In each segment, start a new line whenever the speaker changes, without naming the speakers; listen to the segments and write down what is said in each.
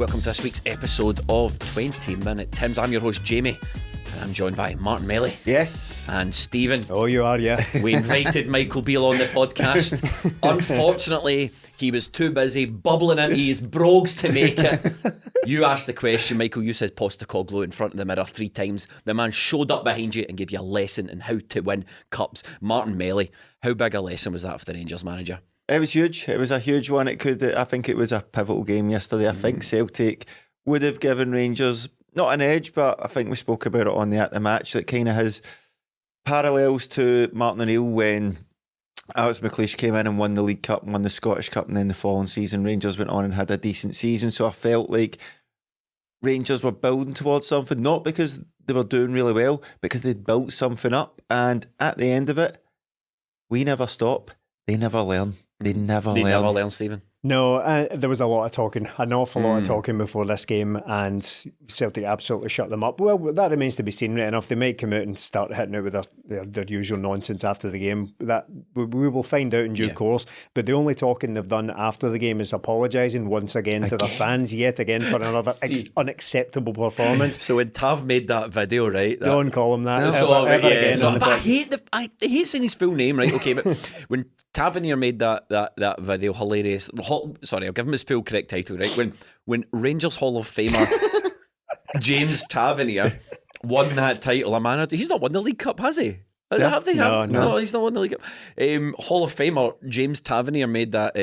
Welcome to this week's episode of 20 Minute Tims. I'm your host, Jamie, and I'm joined by Martin Melly.
Yes.
And Stephen.
Oh, you are, yeah.
We invited Michael Beale on the podcast. Unfortunately, he was too busy bubbling into his brogues to make it. You asked the question, Michael. You said Postecoglou in front of the mirror 3 times. The man showed up behind you and gave you a lesson in how to win cups. Martin Melly, how big a lesson was that for the Rangers manager?
It was huge. It was a huge one. I think it was a pivotal game yesterday. I think Celtic would have given Rangers not an edge, but I think we spoke about it on the match that kind of has parallels to Martin O'Neill when Alex McLeish came in and won the League Cup and won the Scottish Cup, and then the following season Rangers went on and had a decent season. So I felt like Rangers were building towards something, not because they were doing really well, because they'd built something up, and at the end of it, we never stop. They never learn. They never learn,
Stephen.
No, there was a lot of talking, an awful lot of talking before this game, and Celtic absolutely shut them up. Well, that remains to be seen, right enough. They might come out and start hitting it with their usual nonsense after the game. That we will find out in due course. But the only talking they've done after the game is apologising once again to their fans, yet again, for another unacceptable performance.
So when Tav made that video, right?
Don't call him that
ever again.
But
I hate saying his full name, right? Okay, but when Tavernier made that video, hilarious. Sorry, I'll give him his full correct title, right? When Rangers Hall of Famer James Tavernier won that title, he's not won the League Cup, has he? Have they? No, he's not won the League Cup. Hall of Famer James Tavernier made that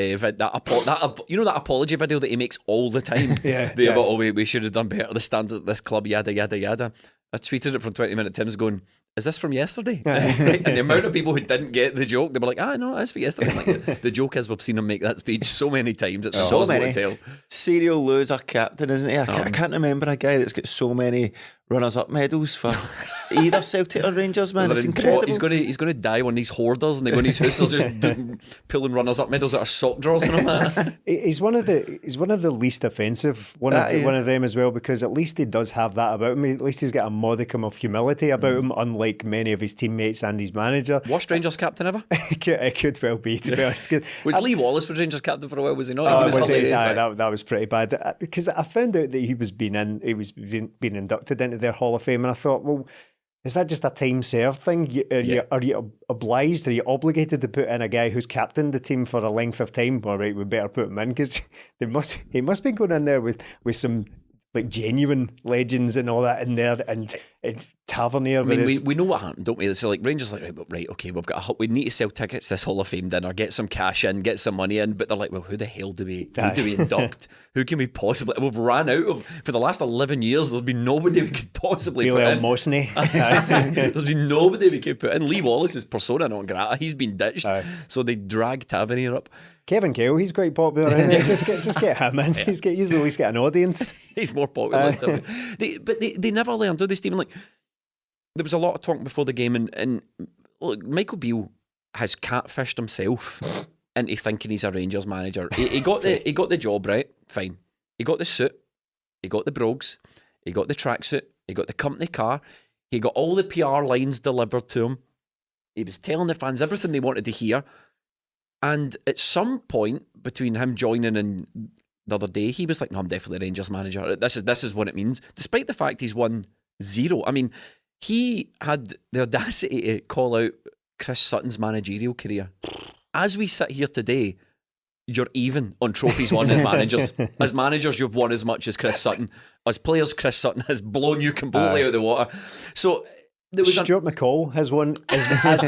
apology video that he makes all the time. We should have done better. The standards at this club, yada yada yada. I tweeted it from 20 Minute Tims going, is this from yesterday? Right? And the amount of people who didn't get the joke, they were like, no, that's for yesterday. Like, the joke is we've seen him make that speech so many times. It's so many.
Serial loser captain, isn't he? I can't remember a guy that's got so many runners-up medals for either Celtic or Rangers, man. It's incredible.
He's going to die one of these hoarders, and they go in his house, just pulling runners-up medals out of sock drawers and all that.
He's one of the least offensive one of them as well, because at least he does have that about him. At least he's got a modicum of humility about him, unlike many of his teammates and his manager.
Worst Rangers captain ever?
It could well be, to be honest.
Was Lee Wallace was Rangers captain for a while? Was he not?
That was pretty bad, because I found out that he was being inducted into their Hall of Fame, and I thought, well, is that just a time served thing? Are you obliged? Are you obligated to put in a guy who's captained the team for a length of time? All right, we better put him in, because he must be going in there with some like genuine legends and all that in there, and Tavernier. I mean,
we know what happened, don't we? So like Rangers, like right, okay, we need to sell tickets to this Hall of Fame dinner, get some cash in, get some money in, but they're like, well, who the hell do we induct? Who can we possibly? We've ran out of, for the last 11 years. There's been nobody we could possibly put in.
Mosney.
There's been nobody we could put in. Lee Wallace's persona non grata. He's been ditched, so they drag Tavernier up.
Kevin Kale, he's quite popular. Just get him in. He's at least get an audience.
He's more popular. But they never learn, do they, Stephen? Like, there was a lot of talk before the game, and look, Michael Beale has catfished himself into thinking he's a Rangers manager. He got the job, right? Fine. He got the suit. He got the brogues. He got the tracksuit. He got the company car. He got all the PR lines delivered to him. He was telling the fans everything they wanted to hear. And at some point between him joining and the other day, he was like, no, I'm definitely a Rangers manager. This is what it means. Despite the fact he's won 0. I mean, he had the audacity to call out Chris Sutton's managerial career. As we sit here today, you're even on trophies won as managers. As managers, you've won as much as Chris Sutton. As players, Chris Sutton has blown you completely out of the water. So
Stuart McCall has won as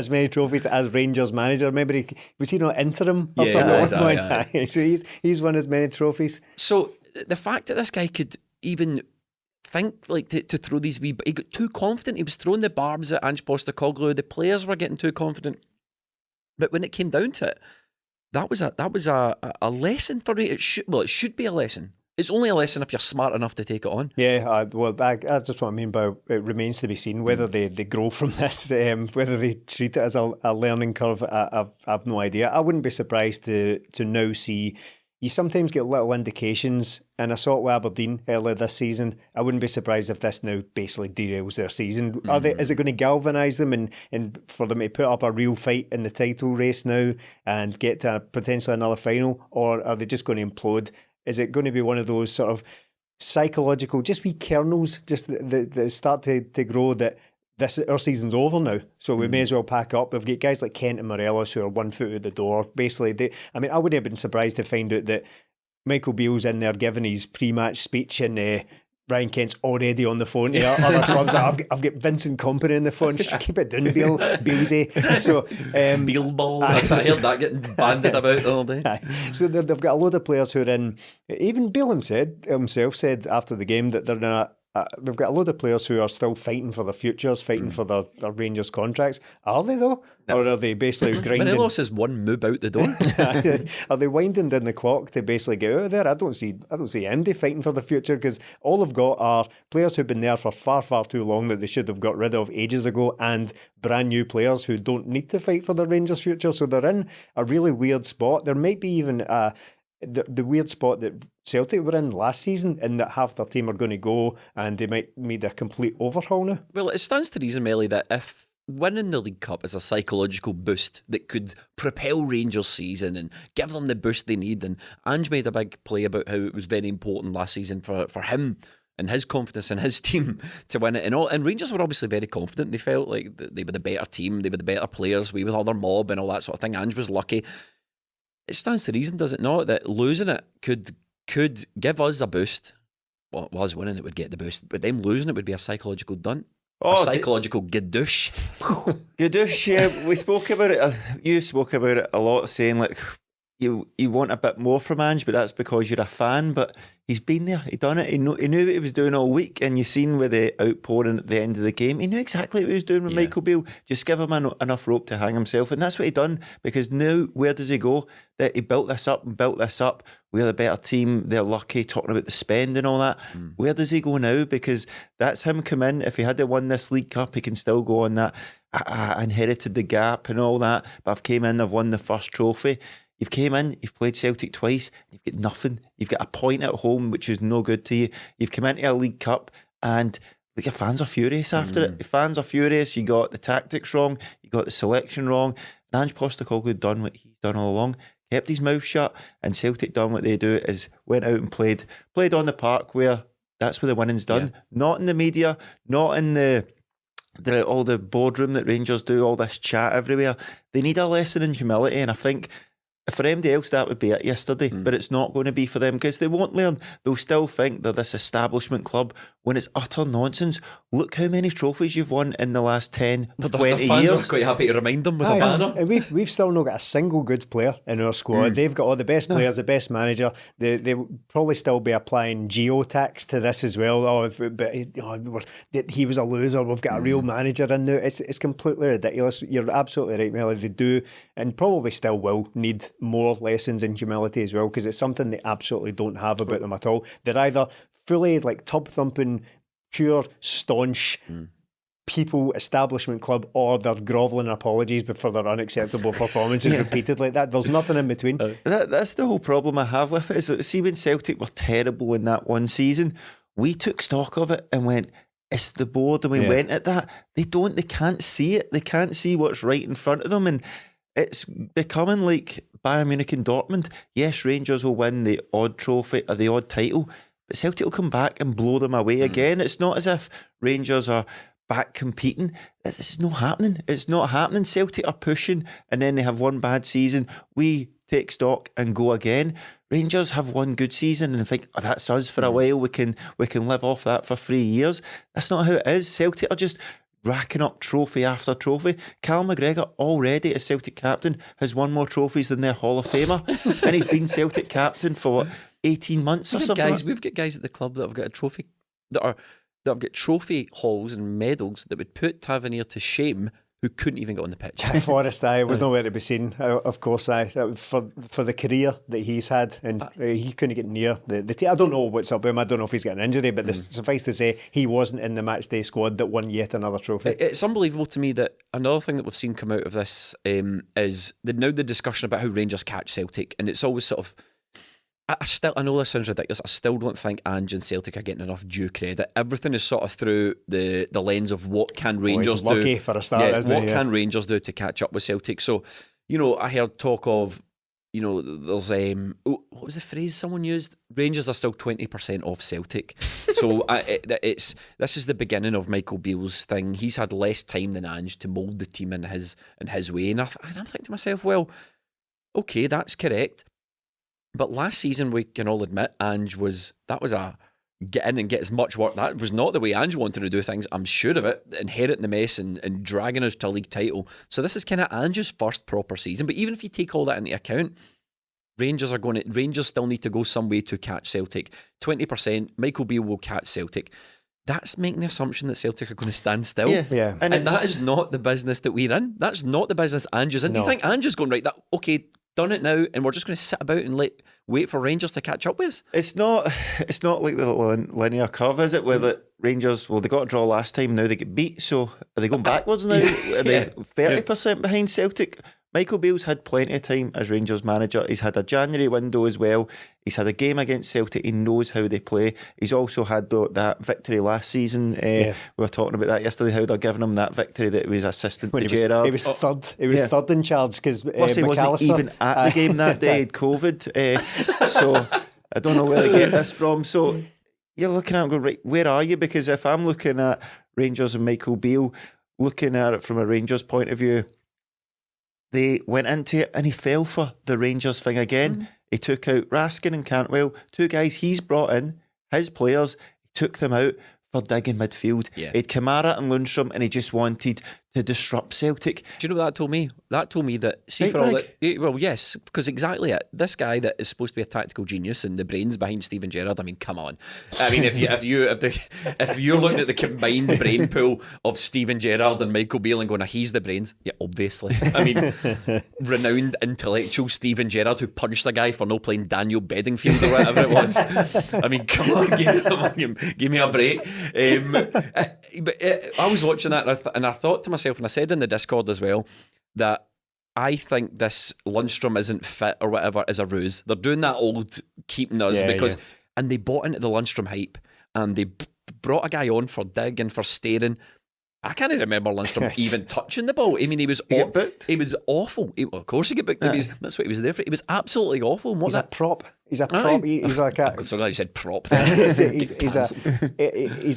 many trophies as Rangers manager. Remember, was he not interim or something? So he's won as many trophies.
So the fact that this guy could even think like to throw these he got too confident. He was throwing the barbs at Ange Postecoglou. The players were getting too confident. But when it came down to it, that was a lesson for me. It should be a lesson. It's only a lesson if you're smart enough to take it on.
Yeah, that's just what I mean by it remains to be seen whether they grow from this, whether they treat it as a learning curve. I've no idea. I wouldn't be surprised to now see. You sometimes get little indications, and I saw it with Aberdeen earlier this season. I wouldn't be surprised if this now basically derails their season. Is it going to galvanise them and for them to put up a real fight in the title race now and get to potentially another final, or are they just going to implode is it going to be one of those sort of psychological, just wee kernels, just that start to grow that our season's over now, so we may as well pack up. We've got guys like Kent and Morelos who are 1 foot out the door. Basically, I wouldn't have been surprised to find out that Michael Beale's in there giving his pre-match speech and Ryan Kent's already on the phone to other clubs. I've got Vincent Kompany on the phone. Just keep it down, Bealesy. So
Beale ball. I heard that getting banded about all day.
So they've got a load of players who are in. Even Beale himself said after the game that they're in a. We've got a load of players who are still fighting for their futures, fighting for their Rangers contracts. Are they though? No. Or are they basically grinding?
Morelos is one move out the door.
Are they winding down the clock to basically get out of there? I don't see Andy fighting for the future, because all they've got are players who've been there for far, far too long that they should have got rid of ages ago, and brand new players who don't need to fight for the Rangers' future. So they're in a really weird spot. There might be even the weird spot that Celtic were in last season, in that half their team are going to go and they might need a complete overhaul now.
Well, it stands to reason, Melly, that if winning the League Cup is a psychological boost that could propel Rangers' season and give them the boost they need, and Ange made a big play about how it was very important last season for him and his confidence in his team to win it and all. And Rangers were obviously very confident. They felt like they were the better team, they were the better players, we with all their mob and all that sort of thing. Ange was lucky. It stands to reason, does it not, that losing it could give us a boost. Well, it was winning it would get the boost, but them losing it would be a psychological dunt. A psychological gadoosh.
Gadoosh, yeah. We spoke about it. You spoke about it a lot, saying like you want a bit more from Ange, but that's because you're a fan. But he's been there, he done it. He knew what he was doing all week, and you seen with the outpouring at the end of the game, he knew exactly what he was doing with Michael Beale. Just give him enough rope to hang himself, and that's what he done. Because now, where does he go? That he built this up. We're the better team. They're lucky. Talking about the spend and all that. Where does he go now? Because that's him come in. If he had won this League Cup, he can still go on that. I inherited the gap and all that, but I've came in. I've won the first trophy. You've came in, you've played Celtic twice, you've got nothing. You've got a point at home, which is no good to you. You've come into a League Cup, and like, your fans are furious after it. Your fans are furious. You got the tactics wrong, you got the selection wrong. And Ange Postecoglou done what he's done all along, kept his mouth shut, and Celtic done what they do, is went out and played on the park, where that's where the winning's done. Not in the media, not in the all the boardroom that Rangers do, all this chat everywhere. They need a lesson in humility, and I think for anybody else that would be it yesterday, but it's not going to be for them, because they won't learn. They'll still think they're this establishment club when it's utter nonsense. Look how many trophies you've won in the last 10, 20
fans
years.
Were quite happy to remind them with a banner.
And we've still not got a single good player in our squad. They've got all the best players, the best manager. They will probably still be applying geo-tax to this as well. He was a loser. We've got a real manager in there. It's completely ridiculous. You're absolutely right, Melody. They do, and probably still will, need more lessons in humility as well, because it's something they absolutely don't have about them at all. They're either fully like tub thumping, pure staunch people establishment club, or they're grovelling apologies for their unacceptable performances repeatedly. There's nothing in between.
That's the whole problem I have with it. Is that, see, when Celtic were terrible in that one season, we took stock of it and went, it's the board, and we went at that. They can't see it. They can't see what's right in front of them, and it's becoming like Bayern Munich and Dortmund. Yes, Rangers will win the odd trophy or the odd title, but Celtic will come back and blow them away again. It's not as if Rangers are back competing. This is not happening. It's not happening. Celtic are pushing, and then they have one bad season. We take stock and go again. Rangers have one good season and think, oh, that's us for a while. We can live off that for 3 years. That's not how it is. Celtic are just racking up trophy after trophy. Cal McGregor already, as Celtic captain, has won more trophies than their Hall of Famer, and he's been Celtic captain for 18 months or something.
We've got guys at the club that have got a trophy that have got trophy halls and medals that would put Tavernier to shame, who couldn't even get on the pitch.
Forrest, was nowhere to be seen. Of course, for the career that he's had, and he couldn't get near the team. I don't know what's up with him. I don't know if he's got an injury, but suffice to say, he wasn't in the matchday squad that won yet another trophy.
It's unbelievable to me that another thing that we've seen come out of this is the discussion about how Rangers catch Celtic, and it's always sort of. I know this sounds ridiculous. I still don't think Ange and Celtic are getting enough due credit. Everything is sort of through the lens of what can Rangers do.
Lucky for a start, isn't
what
it?
can Rangers do to catch up with Celtic? So, I heard talk of there's what was the phrase someone used? Rangers are still 20% off Celtic. So this is the beginning of Michael Beale's thing. He's had less time than Ange to mould the team in his way, and I'm thinking to myself, well, okay, that's correct. But last season, we can all admit, Ange was a get in and get as much work. That was not the way Ange wanted to do things. I'm sure of it. Inheriting the mess and dragging us to a league title. So this is kind of Ange's first proper season. But even if you take all that into account, Rangers still need to go some way to catch Celtic. 20%, Michael Beale will catch Celtic. That's making the assumption that Celtic are going to stand still.
Yeah.
And that is not the business that we're in. That's not the business Ange is in. No. Do you think Ange is going, right, okay, done it now, and we're just going to sit about and wait for Rangers to catch up with us?
It's not like the linear curve, is it? Where the Rangers, they got a draw last time, now they get beat. So are they going backwards now? Are they 30% behind Celtic? Michael Beale's had plenty of time as Rangers manager. He's had a January window as well. He's had a game against Celtic. He knows how they play. He's also had that victory last season. We were talking about that yesterday, how they're giving him that victory that he was assistant to Gerrard.
He was third. He was third in charge because
plus he wasn't even at the game that day. He had COVID. So I don't know where they get this from. So you're looking at it and going, right, where are you? Because if I'm looking at Rangers and Michael Beale, looking at it from a Rangers point of view, they went into it and he fell for the Rangers thing again. Mm-hmm. He took out Raskin and Cantwell, two guys he's brought in, his players, he took them out for digging midfield. Yeah. He had Kamara and Lundstrom and he just wanted to disrupt Celtic.
Do you know what that told me? That told me that, see, for all that, well, yes, because exactly it. This guy that is supposed to be a tactical genius and the brains behind Steven Gerrard, I mean, come on. I mean, if you're looking at the combined brain pool of Steven Gerrard and Michael Beale and going, he's the brains, yeah, obviously. I mean, renowned intellectual Steven Gerrard who punched a guy for not playing Daniel Bedingfield or whatever it was. I mean, come on, give me a break. But I was watching that and I thought to myself, and I said in the Discord as well, that I think this Lundstrom isn't fit or whatever is a ruse. They're doing that old keeping us and they bought into the Lundstrom hype and they brought a guy on for dig and for staring. I can't remember Lundstrom even touching the ball. I mean, he was awful. Of course he got booked. That's what he was there for. He was absolutely awful.
He's a prop. He's a prop. He's like a.
So you said prop.
he's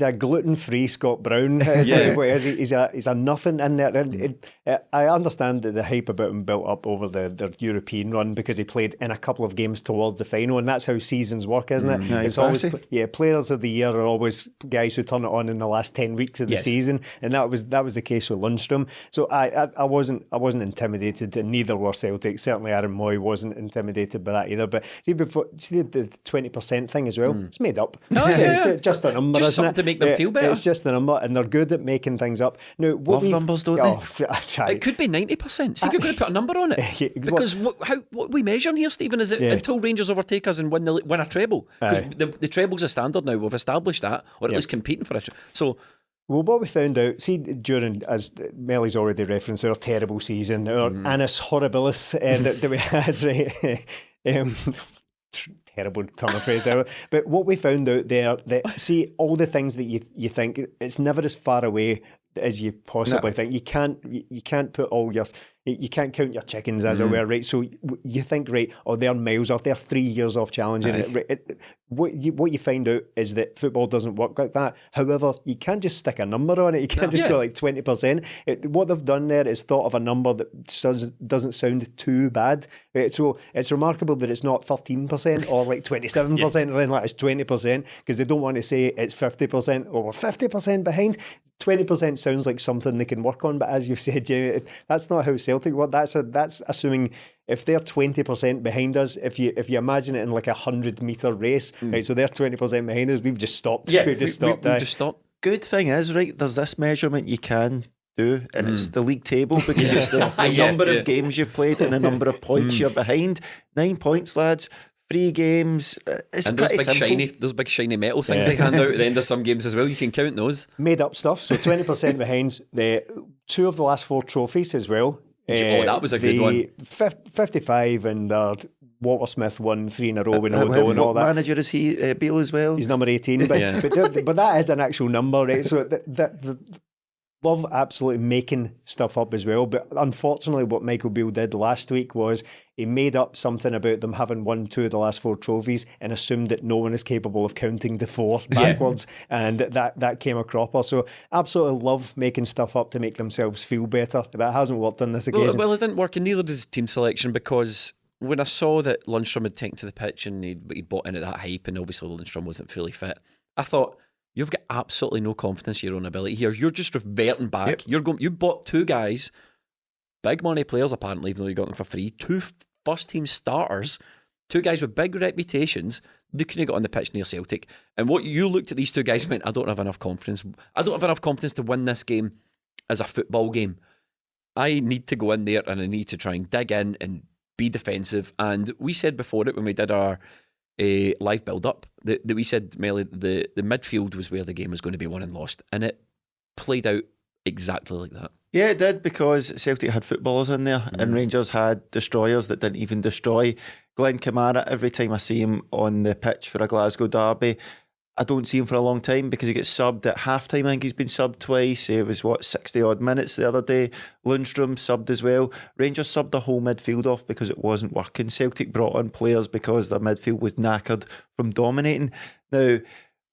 a gluten-free Scott Brown. He's a nothing in there. And I understand that the hype about him built up over their European run because he played in a couple of games towards the final, and that's how seasons work, isn't it? It's always players of the year are always guys who turn it on in the last 10 weeks of the season, and that was the case with Lundstrom. So I wasn't intimidated, and neither were Celtic. Certainly Aaron Mooy wasn't intimidated by that either. But see the 20% thing as well. It's made up. It's just a number,
just
isn't
something
it?
to make them feel better.
It's just a number, and they're good at making things up. Now,
love numbers, don't they?
It could be 90%. See, you're going to put a number on it because what are we measuring here, Stephen? Is it until Rangers overtake us and win a treble? Because the treble's a standard now. We've established that, or at least competing for it. So.
Well, what we found out, see, during, as Melly's already referenced, our terrible season, our annus horribilis that we had, terrible turn of phrase there. But what we found out there, that see, all the things that you think, it's never as far away as you possibly think. You can't put all your... You can't count your chickens, as it were, right? So you think, right, they're miles off, they're 3 years off challenging it. What you find out is that football doesn't work like that. However, you can't just stick a number on it. You can't just go like 20%. What they've done there is thought of a number that doesn't sound too bad. Right? So it's remarkable that it's not 13% or like 27% or anything like it's 20%, because they don't want to say it's 50% or we're 50% behind. 20% sounds like something they can work on, but as you said, Jamie, that's not how Celtic work. That's assuming if they're 20% behind us, if you imagine it in like a 100-metre race, right? So they're 20% behind us. We've just stopped. We've just stopped.
Good thing is, right, there's this measurement you can do, and it's the league table, because it's the number of games you've played and the number of points you're behind. 9 points, lads. 3 games. It's
and
pretty simple.
Those big shiny metal things they hand out at the end of some games as well. You can count those.
Made up stuff. So 20% behind. 2 of the last 4 trophies as well.
That was a good one.
55 and Walter Smith won 3 in a row with no goal and all that.
What manager is he? Beale as well?
He's number 18. But that is an actual number, right? So love absolutely making stuff up as well. But unfortunately, what Michael Beale did last week was he made up something about them having won 2 of the last 4 trophies and assumed that no one is capable of counting to 4 backwards. And that came a cropper. So absolutely love making stuff up to make themselves feel better. That hasn't worked on this occasion.
Well, it didn't work, and neither does team selection, because when I saw that Lundstrom had taken to the pitch and he'd bought into that hype, and obviously Lundstrom wasn't fully fit, I thought, you've got absolutely no confidence in your own ability here. You're just reverting back.
Yep.
You bought 2 guys, big money players apparently, even though you got them for free, 2 first team starters, 2 guys with big reputations. They couldn't have got on the pitch near Celtic. And what you looked at these 2 guys and went, I don't have enough confidence. I don't have enough confidence to win this game as a football game. I need to go in there and I need to try and dig in and be defensive. And we said before it, when we did our live build-up, that we said, Melly, the midfield was where the game was going to be won and lost. And it played out exactly like that.
Yeah, it did, because Celtic had footballers in there and Rangers had destroyers that didn't even destroy. Glenn Kamara, every time I see him on the pitch for a Glasgow derby, I don't see him for a long time because he gets subbed at half-time. I think he's been subbed twice. It was, 60-odd minutes the other day. Lundstrom subbed as well. Rangers subbed the whole midfield off because it wasn't working. Celtic brought on players because their midfield was knackered from dominating. Now,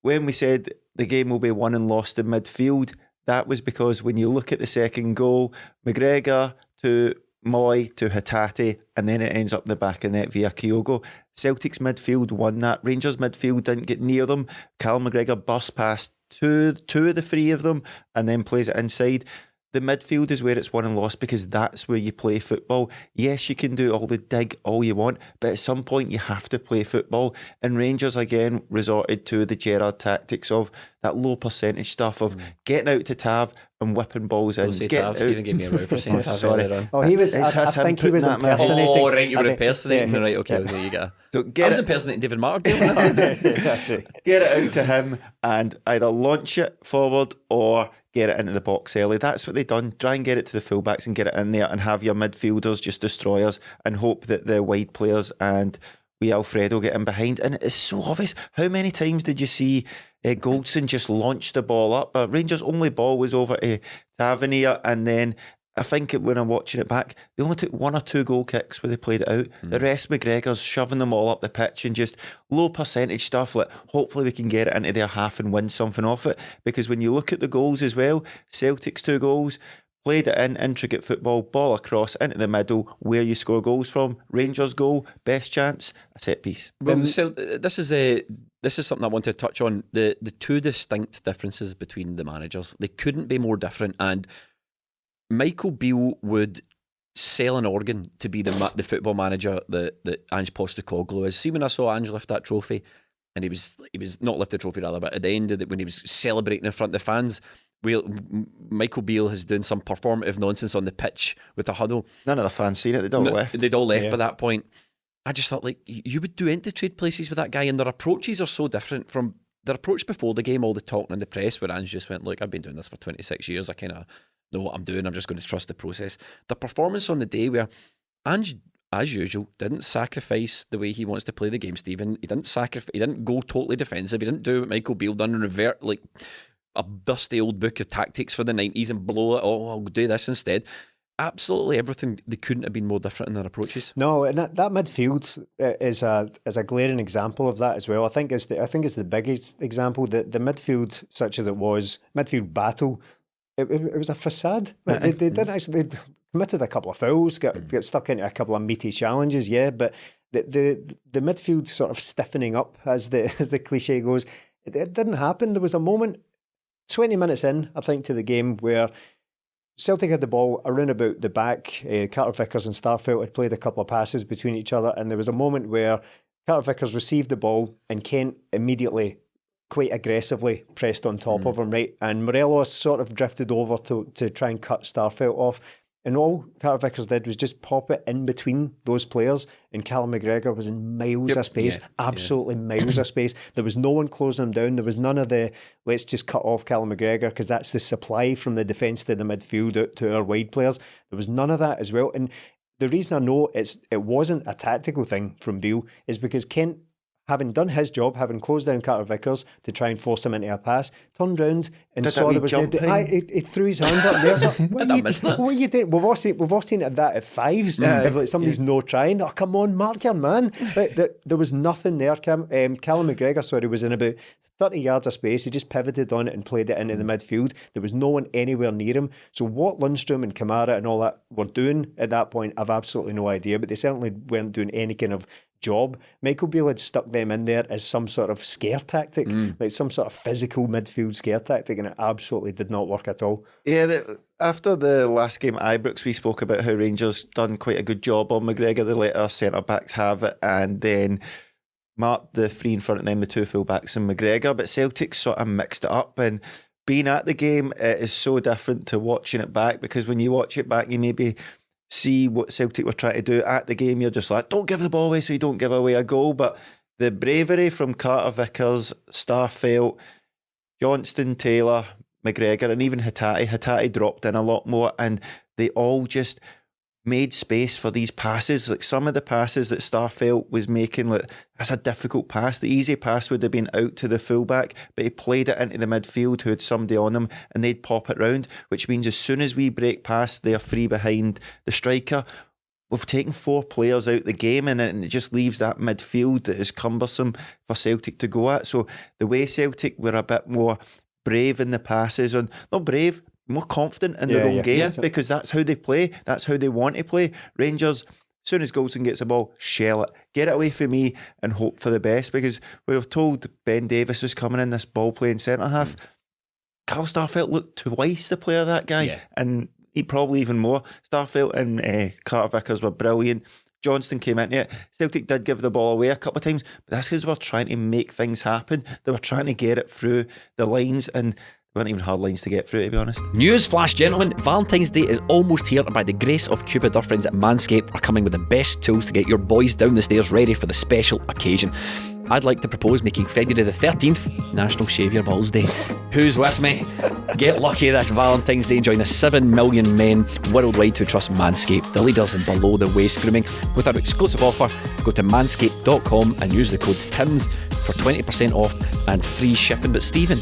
when we said the game will be won and lost in midfield, that was because when you look at the second goal, McGregor to MOOY to Hatate, and then it ends up in the back of net via Kyogo. Celtic's midfield won that. Rangers' midfield didn't get near them. Callum McGregor burst past two of the 3 of them and then plays it inside. The midfield is where it's won and lost because that's where you play football. Yes, you can do all the dig all you want, but at some point you have to play football. And Rangers again resorted to the Gerrard tactics of that low percentage stuff of getting out to Tav and whipping balls in.
Tav, Stephen gave me a row for saying Tav.
Sorry.
Oh, he was. I think he was impersonating.
Oh, right, you were impersonating. Right, okay, well, there you go.
So
I was impersonating David Martindale when I said that.
That's right.
Get it out to him and either launch it forward or get it into the box early. That's what they've done. Try and get it to the fullbacks and get it in there and have your midfielders just destroyers and hope that the wide players and Alfredo get in behind. And it's so obvious. How many times did you see Goldson just launch the ball up? Rangers' only ball was over to Tavernier, and then I think when I'm watching it back, they only took 1 or 2 goal kicks where they played it out. The rest, McGregor's shoving them all up the pitch and just low percentage stuff. Like, hopefully we can get it into their half and win something off it. Because when you look at the goals as well, Celtic's 2 goals, played it in, intricate football, ball across into the middle, where you score goals from. Rangers' goal, best chance, a set piece.
Well, so this is something I want to touch on. The 2 distinct differences between the managers. They couldn't be more different, and Michael Beale would sell an organ to be the football manager that Ange Postecoglou is. See, when I saw Ange lift that trophy, and he was not lift the trophy rather, but at the end of it, when he was celebrating in front of the fans, Michael Beale has done some performative nonsense on the pitch with the huddle.
None of the fans seen it. They'd all left.
They'd all left by that point. I just thought, like, you would do into trade places with that guy, and their approaches are so different from their approach before the game, all the talking in the press, where Ange just went, look, I've been doing this for 26 years. I kind of know what I'm doing. I'm just going to trust the process. The performance on the day where Ange, as usual, didn't sacrifice the way he wants to play the game, Stephen. He didn't go totally defensive. He didn't do what Michael Beale done and revert like a dusty old book of tactics for the 90s and blow it. Oh, I'll do this instead. Absolutely everything. They couldn't have been more different in their approaches.
No, and that midfield is a glaring example of that as well. I think it's the biggest example. The midfield, such as it was, midfield battle, it was a facade. They didn't actually. They committed a couple of fouls, got stuck into a couple of meaty challenges, but the midfield sort of stiffening up, as the cliche goes, it didn't happen. There was a moment 20 minutes in, I think, to the game where Celtic had the ball around about the back. Carter Vickers and Starfelt had played a couple of passes between each other, and there was a moment where Carter Vickers received the ball and Kent immediately, quite aggressively, pressed on top of him, right? And Morelos sort of drifted over to try and cut Starfelt off. And all Carter Vickers did was just pop it in between those players, and Callum McGregor was in miles of space, absolutely miles of space. There was no one closing him down. There was none of the, let's just cut off Callum McGregor because that's the supply from the defence to the midfield out to our wide players. There was none of that as well. And the reason I know it wasn't a tactical thing from Beale is because Kent having done his job, having closed down Carter Vickers to try and force him into a pass, turned round and saw there was no... He threw his hands up there. So, what are you doing? We've all seen that at fives. If like somebody's no trying, oh, come on, mark your man. There was nothing there. Callum McGregor, was in about 30 yards of space. He just pivoted on it and played it into the midfield. There was no one anywhere near him. So what Lundstrom and Kamara and all that were doing at that point, I've absolutely no idea, but they certainly weren't doing any kind of job. Michael Beale had stuck them in there as some sort of scare tactic, like some sort of physical midfield scare tactic, and it absolutely did not work at all.
Yeah, after the last game at Ibrox, we spoke about how Rangers done quite a good job on McGregor. They let our centre-backs have it, and then marked the three in front of them, the two full-backs and McGregor, but Celtic sort of mixed it up, and being at the game, it is so different to watching it back, because when you watch it back, you maybe see what Celtic were trying to do. At the game, you're just like, don't give the ball away so you don't give away a goal. But the bravery from Carter Vickers, Starfelt, Johnston, Taylor, McGregor, and even Hatate dropped in a lot more, and they all just made space for these passes. Like some of the passes that Starfelt was making, like, that's a difficult pass. The easy pass would have been out to the fullback, but he played it into the midfield who had somebody on him, and they'd pop it round, which means as soon as we break past, they're free behind the striker. We've taken 4 players out the game, and it just leaves that midfield that is cumbersome for Celtic to go at. So the way Celtic were a bit more brave in the passes, and not brave, more confident in their own game, because that's how they play, that's how they want to play. Rangers, as soon as Goldson gets the ball, shell it, get it away from me and hope for the best, because we were told Ben Davis was coming in, this ball playing centre half. Carl Starfelt looked twice the player, that guy, and he probably even more. Starfelt and Carter Vickers were brilliant. Johnston came into it. Celtic did give the ball away a couple of times, but that's because they were trying to make things happen. They were trying to get it through the lines, and weren't even hard lines to get through, to be honest.
News flash, gentlemen. Valentine's Day is almost here, and by the grace of Cupid, our friends at Manscaped are coming with the best tools to get your boys down the stairs ready for the special occasion. I'd like to propose making February the 13th National Shave Your Balls Day. Who's with me? Get lucky this Valentine's Day and join the 7 million men worldwide who trust Manscaped, the leaders in below the waist grooming. With our exclusive offer, go to manscaped.com and use the code TIMS for 20% off and free shipping. But Stephen,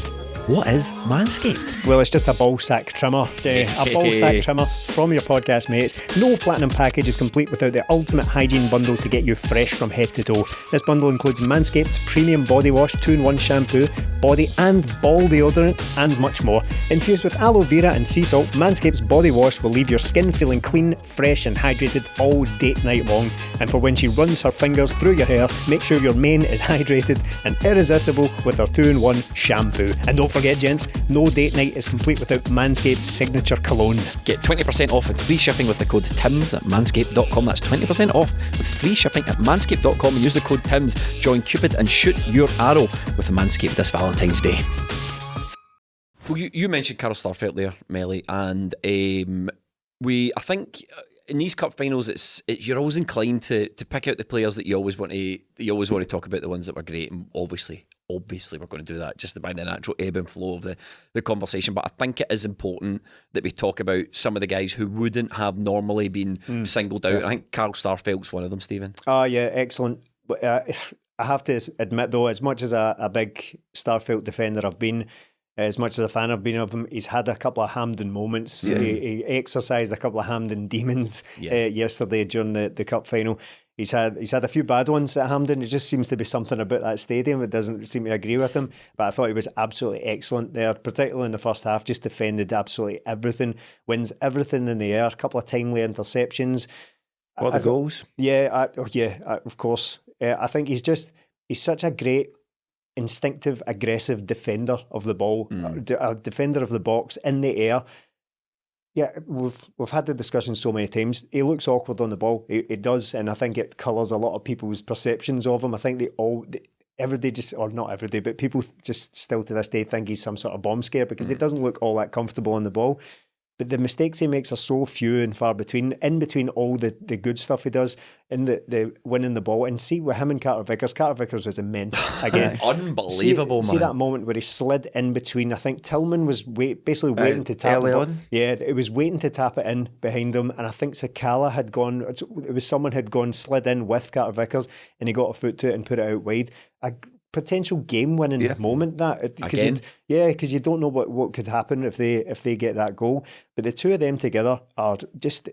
what is Manscaped?
Well, it's just a ball sack trimmer. A ball sack trimmer from your podcast mates. No platinum package is complete without the ultimate hygiene bundle to get you fresh from head to toe. This bundle includes Manscaped's premium body wash, 2-in-1 shampoo, body and ball deodorant, and much more. Infused with aloe vera and sea salt, Manscaped's body wash will leave your skin feeling clean, fresh and hydrated all date night long. And for when she runs her fingers through your hair, make sure your mane is hydrated and irresistible with her 2-in-1 shampoo. And don't forget, gents, no date night is complete without Manscaped's signature cologne.
Get 20% off and free shipping with the code TIMS at manscaped.com. That's 20% off with free shipping at manscaped.com, and use the code TIMS. Join Cupid and shoot your arrow with Manscaped this Valentine's Day. Well, you mentioned Carl Starfelt there, Melly, and I think in these cup finals, it's you're always inclined to pick out the players that you always want to talk about, the ones that were great, and obviously we're going to do that just by the natural ebb and flow of the conversation. But I think it is important that we talk about some of the guys who wouldn't have normally been singled out. I think Carl Starfelt's one of them, Stephen.
Oh yeah, excellent. But I have to admit though, as much as a big Starfelt defender I've been, as much as a fan I've been of him, he's had a couple of Hampden moments. He exercised a couple of Hampden demons yesterday during the cup final. He's had a few bad ones at Hampden. It just seems to be something about that stadium that doesn't seem to agree with him. But I thought he was absolutely excellent there, particularly in the first half. Just defended absolutely everything, wins everything in the air. A couple of timely interceptions.
What the goals?
Of course. I think he's such a great instinctive, aggressive defender of the ball, a defender of the box in the air. Yeah, we've had the discussion so many times. He looks awkward on the ball. He does, and I think it colours a lot of people's perceptions of him. I think not every day, but people just still to this day think he's some sort of bomb scare because he doesn't look all that comfortable on the ball. but the mistakes he makes are so few and far between. In between all the good stuff he does, in the winning the ball, and see with him and Carter Vickers was immense again.
Unbelievable,
see that moment where he slid in between. I think Tillman was basically waiting to tap
early
it.
on.
Yeah, it was waiting to tap it in behind him, and I think Sakala had gone. It was someone had gone slid in with Carter Vickers, and he got a foot to it and put it out wide. A potential game-winning moment that because you don't know what could happen if they get that goal. But the two of them together are just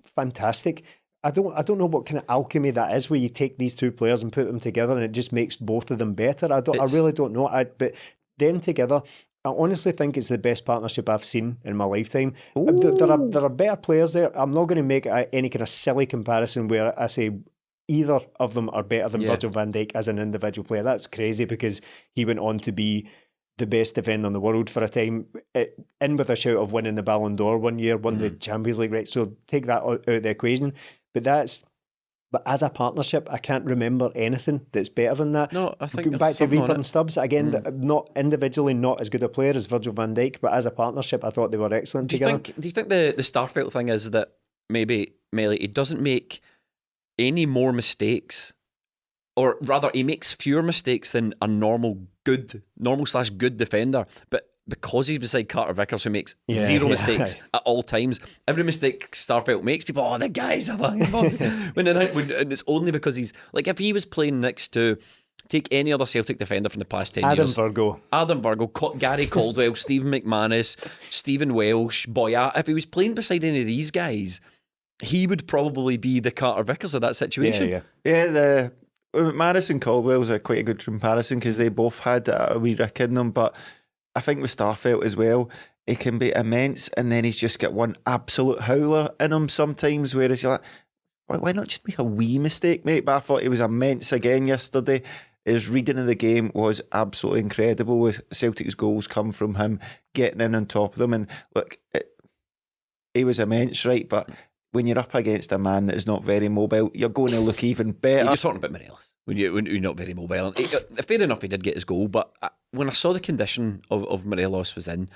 fantastic. I don't know what kind of alchemy that is, where you take these two players and put them together and it just makes both of them better. I really don't know. But them together, I honestly think it's the best partnership I've seen in my lifetime. There are better players there. I'm not going to make any kind of silly comparison where I say either of them are better than Virgil van Dijk as an individual player. That's crazy, because he went on to be the best defender in the world for a time, in with a shout of winning the Ballon d'Or one year, won the Champions League, right? So take that out of the equation. But as a partnership, I can't remember anything that's better than that.
No, I think
going back to Reaper and Stubbs again. Not individually, not as good a player as Virgil van Dijk, but as a partnership, I thought they were excellent together.
Do you think the Starfelt thing is that maybe Melly, he doesn't make any more mistakes, or rather, he makes fewer mistakes than a normal / good defender, but because he's beside Carter Vickers, who makes zero mistakes at all times. Every mistake Starfelt makes, people, the guy's a when and it's only because he's like, if he was playing next to, take any other Celtic defender from the past 10 years. Adam Virgo, Gary Caldwell, Stephen McManus, Stephen Welsh, Boyat. If he was playing beside any of these guys, he would probably be the Carter Vickers of that situation.
The McManus and Caldwell's quite a good comparison, because they both had a wee rick in them, but I think with Starfelt as well, he can be immense, and then he's just got one absolute howler in him sometimes, whereas you're like, why not just make a wee mistake, mate? But I thought he was immense again yesterday. His reading of the game was absolutely incredible, with Celtic's goals come from him getting in on top of them. And look, he was immense, right? But when you're up against a man that is not very mobile, you're going to look even better.
You're talking about Morelos. When you're not very mobile. And fair enough, he did get his goal, but when I saw the condition of Morelos was in,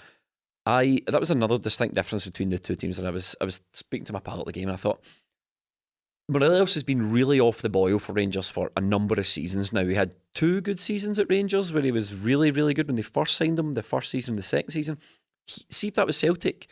that was another distinct difference between the two teams. And I was speaking to my pal at the game, and I thought, Morelos has been really off the boil for Rangers for a number of seasons now. He had 2 good seasons at Rangers where he was really, really good when they first signed him, the first season and the second season. See if that was Celtic,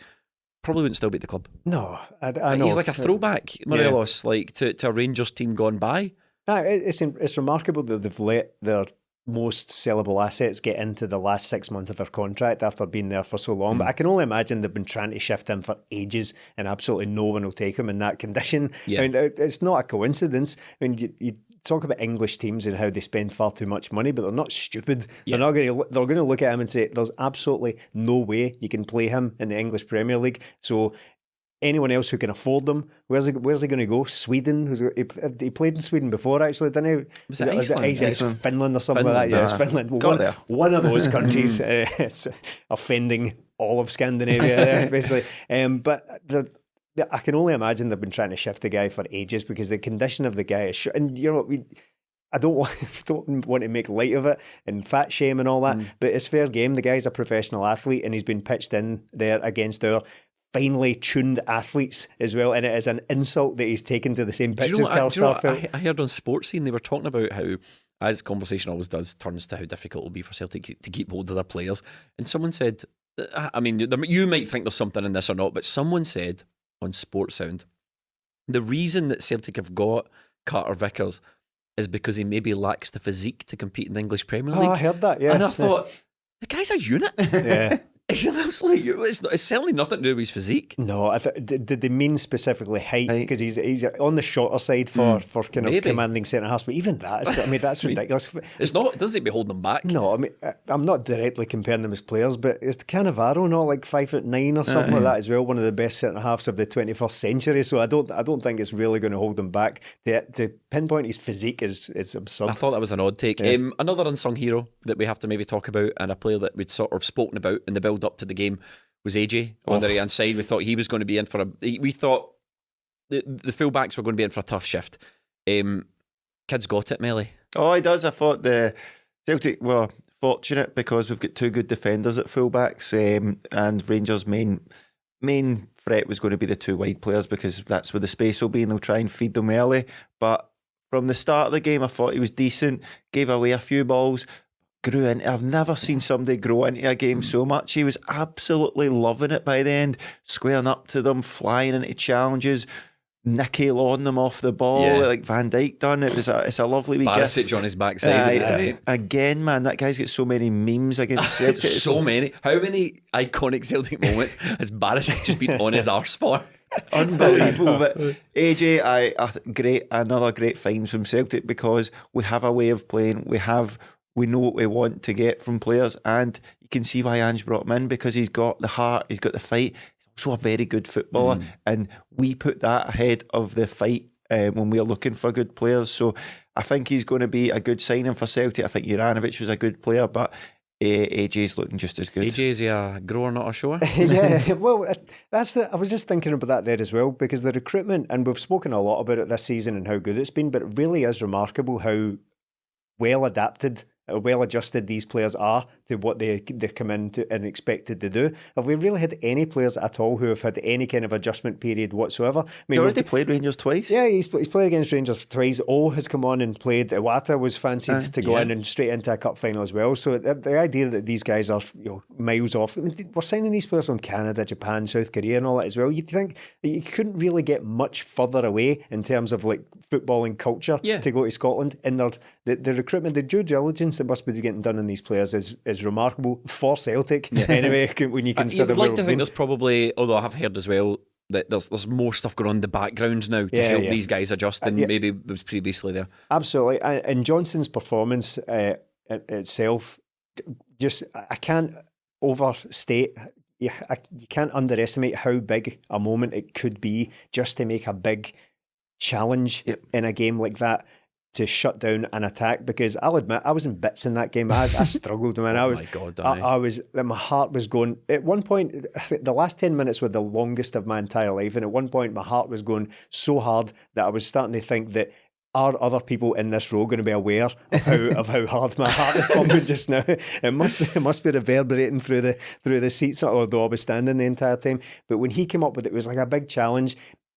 probably wouldn't still be at the club.
No, I know.
He's like a throwback, Morelos, like to a Rangers team gone by.
It's remarkable that they've let their most sellable assets get into the last 6 months of their contract after being there for so long. But I can only imagine they've been trying to shift him for ages, and absolutely no one will take him in that condition. I mean, it's not a coincidence. I mean, you talk about English teams and how they spend far too much money, but they're not stupid. They're going to look at him and say, there's absolutely no way you can play him in the English Premier League. So anyone else who can afford them, where's he going to go? Sweden? He played in Sweden before, actually, didn't he?
Was it Iceland?
Finland or something like that? Yeah, it's Finland. One of those countries is offending all of Scandinavia, there, basically. But I can only imagine they've been trying to shift the guy for ages, because the condition of the guy is... And you know, I don't want to make light of it and fat shame and all that, but it's fair game. The guy's a professional athlete, and he's been pitched in there against our finely tuned athletes as well, and it is an insult that he's taken to the same pitch as Carl Starfelt.
I heard on Sports Scene they were talking about how, as conversation always does, turns to how difficult it will be for Celtic to keep hold of their players. And someone said, I mean, you might think there's something in this or not, but someone said on Sports Sound, the reason that Celtic have got Carter Vickers is because he maybe lacks the physique to compete in the English Premier League.
I heard that, yeah.
And I thought, the guy's a unit.
Yeah.
It's certainly nothing to do with his physique.
No, did they mean specifically height? Because he's on the shorter side for kind of commanding centre halves. But even that, that's ridiculous.
It's not. It doesn't be holding them back.
No, I mean, I'm not directly comparing them as players, but is Cannavaro not like 5'9" or something like that as well? One of the best centre halves of the 21st century. So I don't think it's really going to hold him back. To pinpoint his physique is absurd. I
thought that was an odd take.
Yeah.
Another unsung hero that we have to maybe talk about, and a player that we'd sort of spoken about in the build up to the game, was AJ on the right hand side. We thought he was going to be in for we thought the full-backs were going to be in for a tough shift. Kid's got it, Melly.
Oh, he does. I thought the Celtic were fortunate because we've got 2 good defenders at full-backs, and Rangers' main main threat was going to be the two wide players because that's where the space will be and they'll try and feed them early. But from the start of the game, I thought he was decent, gave away a few balls, grew into. I've never seen somebody grow into a game so much. He was absolutely loving it by the end, squaring up to them, flying into challenges, Nicky on them off the ball like Van Dijk done. It's a lovely wee
Barisic on his backside.
Again, man, that guy's got so many memes against Celtic.
So many. How many iconic Celtic moments has Barisic just been on his arse for?
Unbelievable. But AJ, another great find from Celtic because we have a way of playing. We know what we want to get from players, and you can see why Ange brought him in because he's got the heart, he's got the fight. He's also a very good footballer, and we put that ahead of the fight when we're looking for good players. So I think he's going to be a good signing for Celtic. I think Juranovic was a good player, but AJ's looking just as good.
AJ's a grower, not a shower.
Yeah, well, I was just thinking about that there as well because the recruitment, and we've spoken a lot about it this season and how good it's been, but it really is remarkable how well adapted, well adjusted these players are to what they come into and expected to do. Have we really had any players at all who have had any kind of adjustment period whatsoever? I mean,
he already played Rangers twice.
Yeah, he's played against Rangers twice. O has come on and played. Iwata was fancied to go in and straight into a cup final as well. So the idea that these guys are miles off. I mean, we're signing these players from Canada, Japan, South Korea and all that as well. You'd think that you couldn't really get much further away in terms of like footballing culture to go to Scotland. And the recruitment, the due diligence that must be getting done in these players is remarkable for Celtic. Anyway, when you consider,
you'd like to think there's probably, although I have heard as well that there's more stuff going on in the background now to help these guys adjust than maybe was previously there.
Absolutely, and Johnston's performance itself, just I can't overstate. You can't underestimate how big a moment it could be just to make a big challenge in a game like that, to shut down an attack, because I'll admit I was in bits in that game. I struggled, man. I was my heart was going at one point. The last 10 minutes were the longest of my entire life, and at one point my heart was going so hard that I was starting to think that, are other people in this row going to be aware of how hard my heart is pumping just now? It must be reverberating through the seats, although I was standing the entire time. But when he came up with it, it was like a big challenge.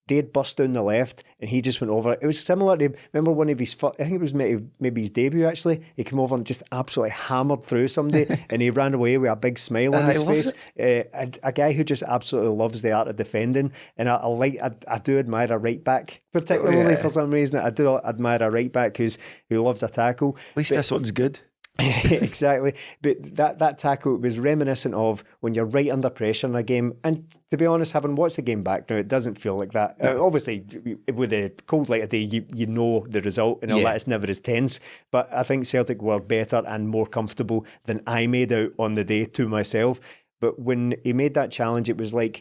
They'd bust down the left and he just went over. It was similar to, remember one of his, I think it was maybe his debut actually, he came over and just absolutely hammered through somebody and he ran away with a big smile on his face. A guy who just absolutely loves the art of defending, and I do admire a right back, particularly for some reason. I do admire a right back who loves a tackle.
At least this one's good.
Exactly, but that tackle was reminiscent of when you're right under pressure in a game. And to be honest, having watched the game back now, it doesn't feel like that. Obviously, with a cold light of day, you know the result and all that. It's never as tense. But I think Celtic were better and more comfortable than I made out on the day to myself. But when he made that challenge, it was like,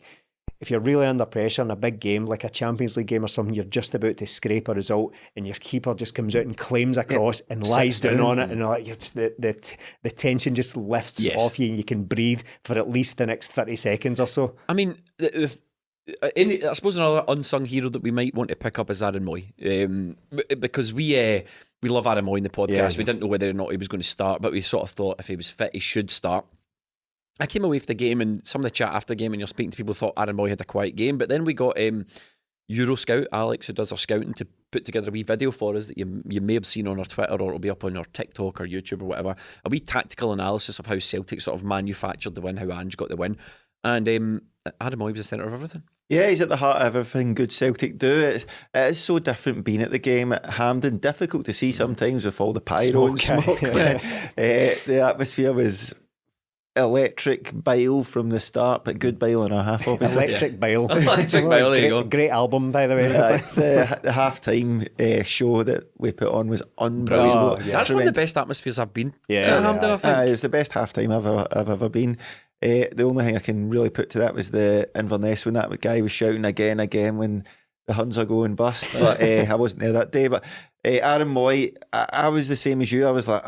if you're really under pressure in a big game, like a Champions League game or something, you're just about to scrape a result and your keeper just comes out and claims a cross and lies down on it, and it's the tension just lifts off you and you can breathe for at least the next 30 seconds or so.
I mean, I suppose another unsung hero that we might want to pick up is Aaron Mooy, because we love Aaron Mooy in the podcast. We didn't know whether or not he was going to start, but we sort of thought if he was fit, he should start. I came away from the game and some of the chat after the game, and you're speaking to people who thought Aaron Mooy had a quiet game, but then we got Euro Scout Alex, who does our scouting, to put together a wee video for us that you may have seen on our Twitter, or it'll be up on our TikTok or YouTube or whatever, a wee tactical analysis of how Celtic sort of manufactured the win, how Ange got the win, and Aaron Mooy was the centre of everything. Yeah,
he's at the heart of everything good Celtic do. It is so different being at the game at Hampden. Difficult to see sometimes with all the pyro and smoke. The atmosphere was electric. BEALE from the start, but good BEALE in our half, obviously.
Electric BEALE.
Electric BEALE, there you go.
Great album, by the way.
The half-time show that we put on was unbelievable.
That's one of the best atmospheres I've been to Hampden, I think.
It was the best half-time I've ever been. The only thing I can really put to that was the Inverness, when that guy was shouting again when the Huns are going bust. But I wasn't there that day. But Aaron Mooy, I was the same as you. I was like,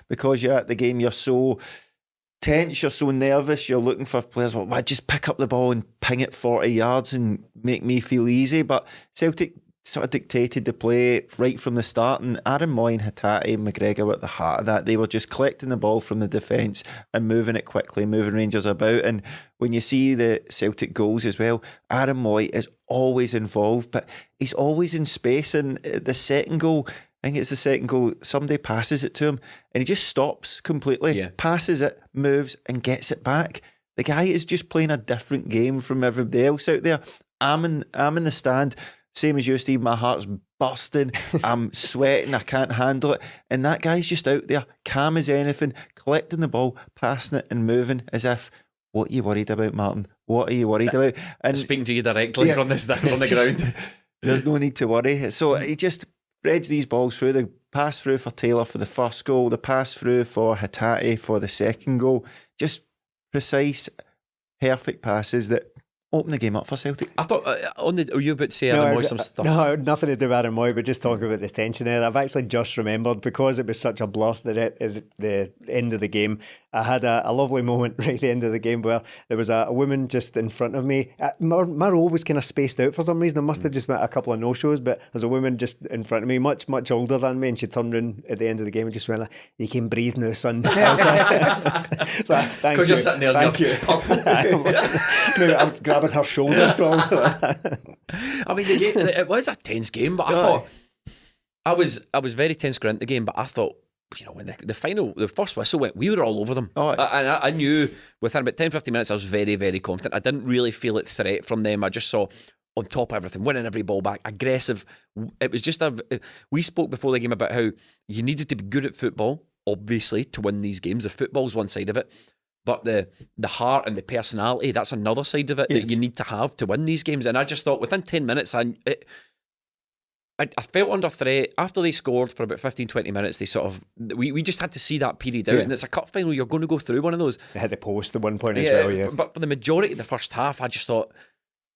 because you're at the game, you're so tense, you're so nervous, you're looking for players, well, just pick up the ball and ping it 40 yards and make me feel easy. But Celtic sort of dictated the play right from the start. And Aaron Mooy and Hatate and McGregor were at the heart of that. They were just collecting the ball from the defence and moving it quickly, moving Rangers about. And when you see the Celtic goals as well, Aaron Mooy is always involved, but he's always in space. And the second goal, I think it's the second goal, somebody passes it to him and he just stops completely, passes it, moves and gets it back. The guy is just playing a different game from everybody else out there. I'm in the stand, same as you, Steve. My heart's bursting. I'm sweating. I can't handle it. And that guy's just out there, calm as anything, collecting the ball, passing it and moving as if, what are you worried about, Martin? What are you worried about? And
speaking to you directly from this down on the ground.
There's no need to worry. So he just spreads these balls through. The pass through for Taylor for the first goal, the pass through for Hatate for the second goal. Just precise, perfect passes that open the game up for Celtic.
I thought, are you about to say Aaron Mooy some stuff?
No, nothing to do with Aaron Mooy, but just talking about the tension there. I've actually just remembered, because it was such a blur at the end of the game, I had a lovely moment right at the end of the game where there was a woman just in front of me. My row was kind of spaced out for some reason. I must have just met a couple of no-shows, but there's a woman just in front of me, much, much older than me, and she turned around at the end of the game and just went like, "You can breathe now, son." So thank you.
Because you're sitting there
thank you. Maybe I was grabbing her shoulder from
I mean, it was a tense game, but I thought I was very tense going into the game, but I thought, you know, when the first whistle went, we were all over them. And I knew within about 10-15 minutes I was very, very confident. I didn't really feel a threat from them. I just saw on top of everything, winning every ball back, aggressive. It was just we spoke before the game about how you needed to be good at football, obviously, to win these games. The football's one side of it, but the heart and the personality, that's another side of it that you need to have to win these games. And I just thought within 10 minutes, I felt under threat. After they scored for about 15-20 minutes, they sort of we just had to see that period out. And it's a cup final, you're going to go through one of those.
They hit the post at one point as well,
But for the majority of the first half, I just thought,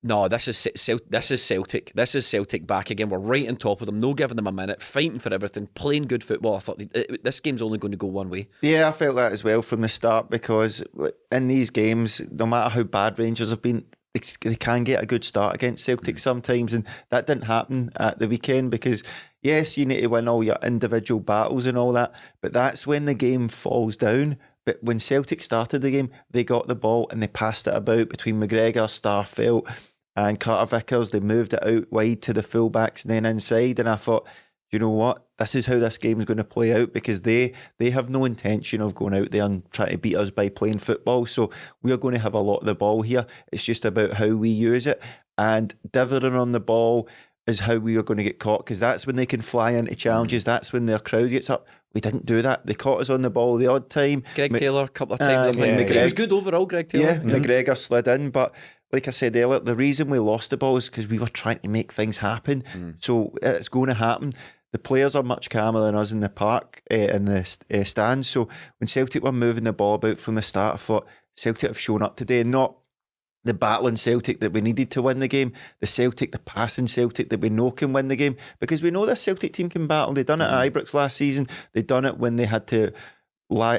no, this is Celtic. This is Celtic back again. We're right on top of them, no giving them a minute, fighting for everything, playing good football. I thought this game's only going to go one way.
Yeah, I felt that as well from the start, because in these games, no matter how bad Rangers have been, they can get a good start against Celtic sometimes, and that didn't happen at the weekend, because yes, you need to win all your individual battles and all that, but that's when the game falls down. But when Celtic started the game, they got the ball and they passed it about between McGregor, Starfelt and Carter Vickers. They moved it out wide to the fullbacks and then inside, and I thought, you know what, this is how this game is going to play out, because they have no intention of going out there and trying to beat us by playing football. So we are going to have a lot of the ball here. It's just about how we use it, and dithering on the ball is how we are going to get caught, because that's when they can fly into challenges. That's when their crowd gets up. We didn't do that. They caught us on the ball the odd time.
Greg Taylor a couple of times. It was good overall, Greg Taylor.
Yeah, McGregor slid in, but like I said earlier, the reason we lost the ball is because we were trying to make things happen. So it's going to happen. The players are much calmer than us in the park, in the stands. So when Celtic were moving the ball about from the start, I thought Celtic have shown up today, not the battling Celtic that we needed to win the game, the passing Celtic that we know can win the game, because we know this Celtic team can battle. They done it at Ibrox last season. They done it when they had to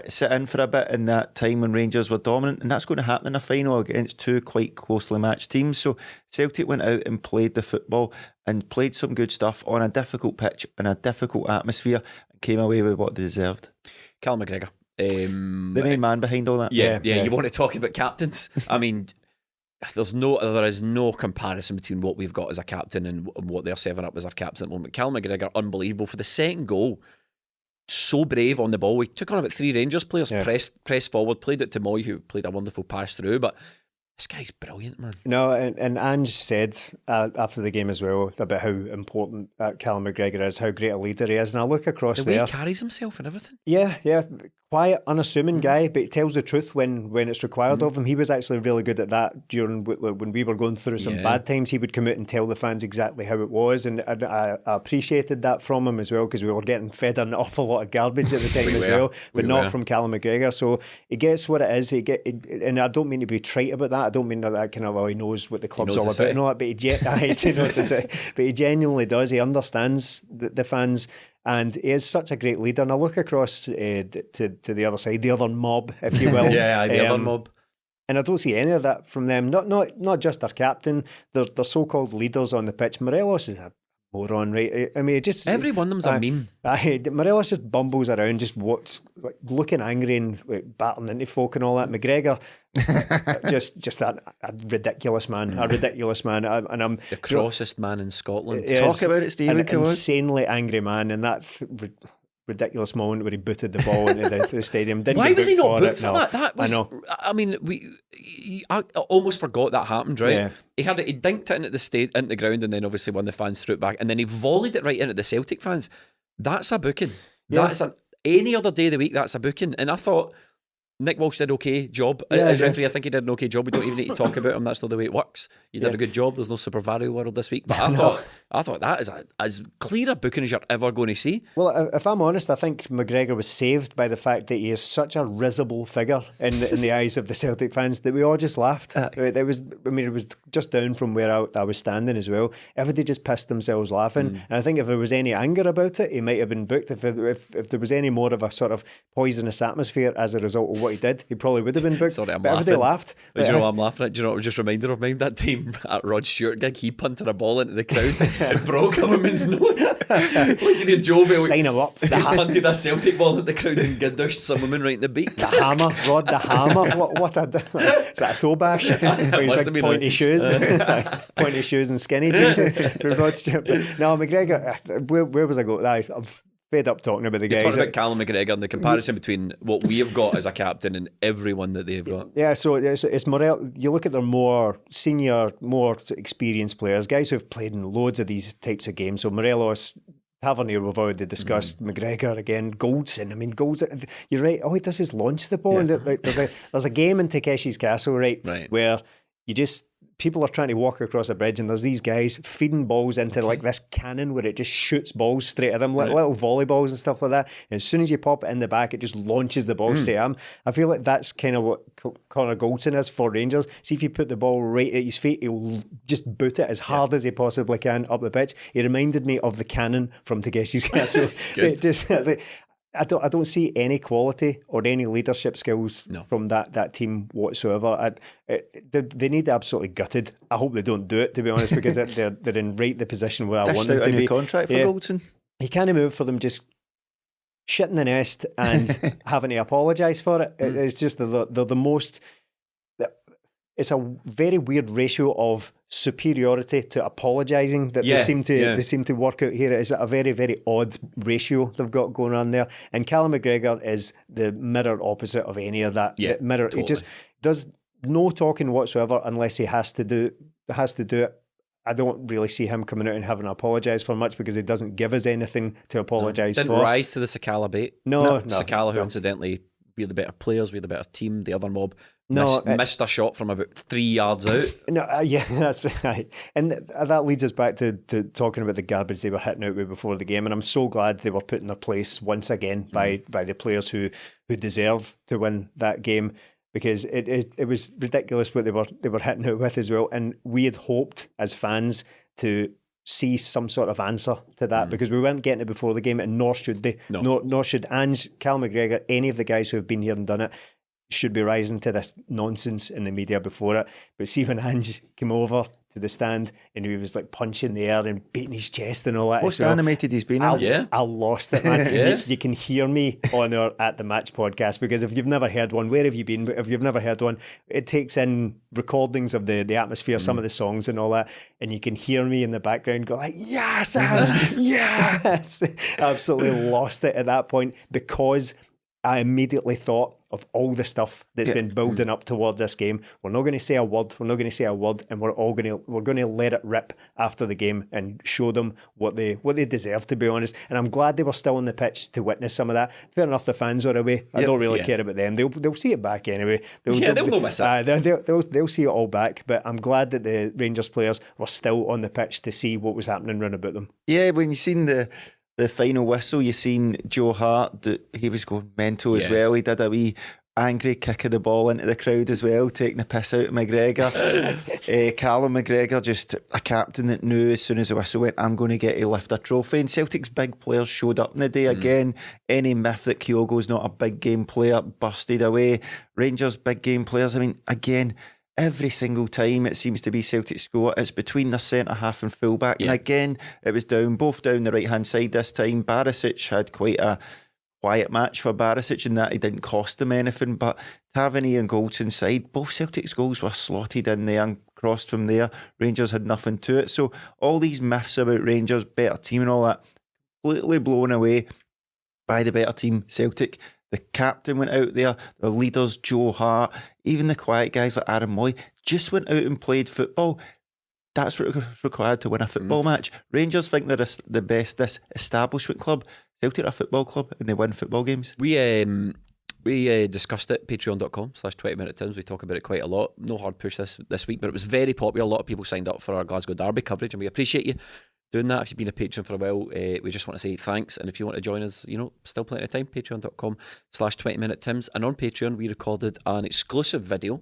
sit in for a bit in that time when Rangers were dominant, and that's going to happen in a final against two quite closely matched teams. So Celtic went out and played the football and played some good stuff on a difficult pitch in a difficult atmosphere and came away with what they deserved.
Callum McGregor,
the main man behind all that.
Yeah. You want to talk about captains? I mean, there is no comparison between what we've got as a captain and what they're serving up as our captain at the moment. Callum McGregor, unbelievable for the second goal. So brave on the ball. We took on about 3 Rangers players, pressed forward, played it to Mooy, who played a wonderful pass through, but this guy's brilliant, man.
No, and Ange said after the game as well about how important Callum McGregor is, how great a leader he is, and I look across
the way he carries himself and everything.
Yeah, quiet, unassuming guy, but he tells the truth when it's required of him. He was actually really good at that during when we were going through some bad times. He would come out and tell the fans exactly how it was, and I appreciated that from him as well, because we were getting fed an awful lot of garbage at the time but not from Callum McGregor. So he gets what it is. And I don't mean to be trite about that. I don't mean that kind of, well, he knows what the club's all about and all that, but he genuinely does. He understands the fans, and he is such a great leader. And I look across to the other side, the other mob, if you will.
The other mob.
And I don't see any of that from them. Not just their captain, their so-called leaders on the pitch. Morelos is a moron, right? I mean, just
Every one of them's a meme.
Morelos just bumbles around, just like, looking angry and like, battering into folk and all that. McGregor, just a ridiculous man, and I'm
the crossest man in Scotland.
Talk about it, Steve.
An insanely angry man, and that ridiculous moment where he booted the ball into the stadium.
Why was he not booked for that? That was,
I know.
I mean, I almost forgot that happened. Right?
Yeah.
He dinked it into the ground, and then obviously when the fans threw it back, and then he volleyed it right into the Celtic fans. That's a booking.
Yeah.
That's any other day of the week. That's a booking. And I thought Nick Walsh did okay job as referee. I think he did an okay job. We don't even need to talk about him. That's not the way it works. You did a good job. There's no Super Vario World this week. But I thought that is as clear a booking as you're ever going to see.
Well, if I'm honest, I think McGregor was saved by the fact that he is such a risible figure in the eyes of the Celtic fans that we all just laughed. It was just down from where I was standing as well. Everybody just pissed themselves laughing. And I think if there was any anger about it, he might have been booked. If there was any more of a sort of poisonous atmosphere as a result of what he did, he probably would have been booked.
Sorry, I'm
but
laughing.
everybody laughed.
Do you know what I'm laughing at? Do you know what I was just reminded of? Mind that time at Rod Stewart gig, he punted a ball into the crowd and broke a woman's nose. Like he did Joe Bell.
Sign him up.
He punted a Celtic ball at the crowd and gadushed some woman right in the beak.
The hammer, Rod the hammer. What a is that a toe bash? His big pointy shoes, pointy shoes and skinny jeans. Rod Stewart. No, McGregor. Where was I going? I'm fed up talking about the guys.
Talking about Callum McGregor and the comparison between what we have got as a captain and everyone that they've got.
Yeah, so it's Morel. You look at their more senior, more experienced players, guys who've played in loads of these types of games. So Morelos, Tavernier, we've already discussed. McGregor again, Goldson. I mean, Goldson. You're right. All he does is launch the ball.
Yeah.
And there's a game in Takeshi's Castle, right, where you just. People are trying to walk across a bridge and there's these guys feeding balls into like this cannon where it just shoots balls straight at them, little volleyballs and stuff like that. And as soon as you pop it in the back, it just launches the ball straight at him. I feel like that's kind of what Connor Goldson is for Rangers. See if you put the ball right at his feet, he'll just boot it as hard as he possibly can up the pitch. He reminded me of the cannon from Takeshi's Castle. I don't see any quality or any leadership skills from that team whatsoever. They need absolutely gutted. I hope they don't do it, to be honest, because they're in right the position where I want them to be.
Dished out a new contract for Goldson.
He can't move for them just shitting the nest and having to apologise for it. It's just they're the most. It's a very weird ratio of superiority to apologising that they seem to work out here. It's a very, very odd ratio they've got going on there. And Callum McGregor is the mirror opposite of any of that.
Yeah,
He just does no talking whatsoever unless he has to do it. I don't really see him coming out and having to apologise for much because he doesn't give us anything to apologise for.
Didn't rise to the Sakala bait.
No.
Sakala, who incidentally, we're the better players, we're the better team. The other mob missed a shot from about 3 yards out.
That's right. And that leads us back to talking about the garbage they were hitting out with before the game. And I'm so glad they were put in their place once again by the players who deserve to win that game, because it was ridiculous what they were hitting out with as well. And we had hoped as fans to see some sort of answer to that because we weren't getting it before the game, and nor should they. Nor should Ange, Cal McGregor, any of the guys who have been here and done it should be rising to this nonsense in the media before it. But see, when Ange came over to the stand and he was like punching the air and beating his chest and all that.
Most animated he's been in.
I lost it, man. You can hear me on our At The Match podcast, because if you've never heard one, where have you been? But if you've never heard one, it takes in recordings of the atmosphere, some of the songs and all that, and you can hear me in the background go like, yes, Ange, yes. Absolutely lost it at that point, because I immediately thought of all the stuff that's been building up towards this game. We're not going to say a word. And we're going to let it rip after the game and show them what they deserve, to be honest. And I'm glad they were still on the pitch to witness some of that. Fair enough, the fans are away. I don't really care about them. They'll see it back anyway. They'll
not miss it.
They'll see it all back. But I'm glad that the Rangers players were still on the pitch to see what was happening round about them.
Yeah, when you seen the final whistle, you seen Joe Hart, he was going mental as well. He did a wee angry kick of the ball into the crowd as well, taking the piss out of McGregor. Callum McGregor, just a captain that knew as soon as the whistle went, I'm going to get to lift a trophy. And Celtic's big players showed up in the day again. Any myth that Kyogo's not a big game player busted away. Rangers big game players, I mean, again, every single time it seems to be Celtic score, it's between their centre-half and full-back. And again, it was both down the right-hand side this time. Barisic had quite a quiet match for Barisic in that he didn't cost them anything, but Tavernier and Goldson side, both Celtic's goals were slotted in there and crossed from there. Rangers had nothing to it. So all these myths about Rangers, better team and all that, completely blown away by the better team, Celtic. The captain went out there, the leaders, Joe Hart, even the quiet guys like Aaron Mooy, just went out and played football. That's what is required to win a football match. Rangers think they're the best establishment club. Celtic are a football club and they win football games.
We discussed it, patreon.com/20minute-tims. We talk about it quite a lot. No hard push this week, but it was very popular. A lot of people signed up for our Glasgow Derby coverage, and we appreciate you doing that. If you've been a patron for a while, we just want to say thanks. And if you want to join us, still plenty of time. Patreon.com/20minute-tims. And on Patreon, we recorded an exclusive video,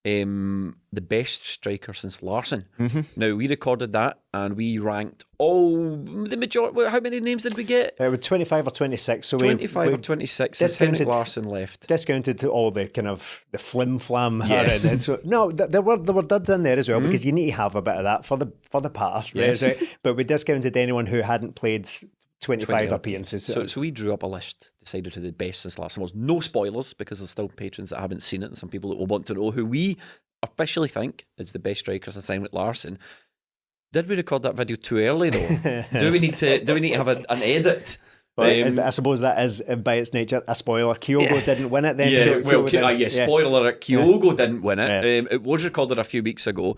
the best striker since Larsson. Now, we recorded that and we ranked the majority. How many names did we get?
It was 25 or 26. So
25 or 26. Discounted Larsson left.
Discounted to all the kind of the flim flam. Yes. So, no, there were duds in there as well, because you need to have a bit of that for the part.
Yes.
Right? But we discounted anyone who hadn't played 25 appearances.
So we drew up a list, decided to the best since Larsson was. No spoilers, because there's still patrons that haven't seen it and some people that will want to know who we officially think is the best striker since Henrik Larsson. Did we record that video too early though? do we need to have an edit?
Well, I suppose that is by its nature a spoiler. Kyogo didn't win it then.
Spoiler alert, Kyogo didn't win it. It was recorded a few weeks ago.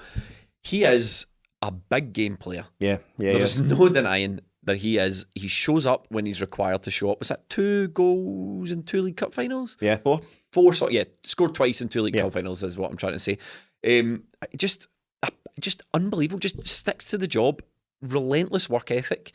He is a big game player. There's no denying that he is. He shows up when he's required to show up. Was that 2 goals in 2 League Cup finals?
Yeah.
Four. Scored twice in 2 League Cup finals is what I'm trying to say. Just unbelievable. Just sticks to the job. Relentless work ethic.